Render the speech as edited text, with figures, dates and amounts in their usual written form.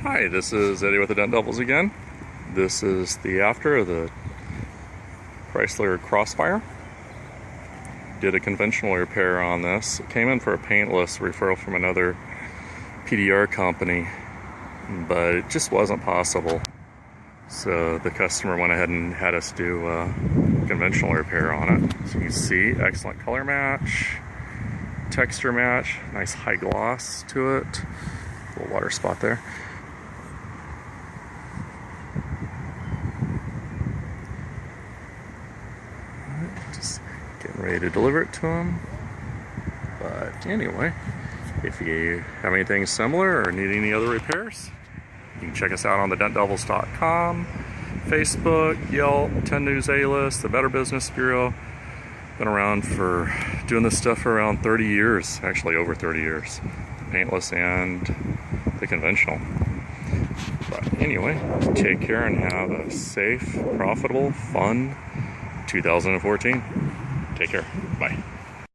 Hi, this is Eddie with the Dent-devils again. This is the after of the Chrysler Crossfire. Did a conventional repair on this. It came in for a paintless referral from another PDR company, but it just wasn't possible. So the customer went ahead and had us do a conventional repair on it. So you can see, excellent color match, texture match, nice high gloss to it. Little water spot there. Just getting ready to deliver it to him. But anyway, if you have anything similar or need any other repairs, you can check us out on the Dent-devils.com, Facebook, Yelp, 10 News A-List, the Better Business Bureau. Been around for doing this stuff for around 30 years, actually over 30 years. Paintless and the conventional. But anyway, take care and have a safe, profitable, fun 2014. Take care. Bye.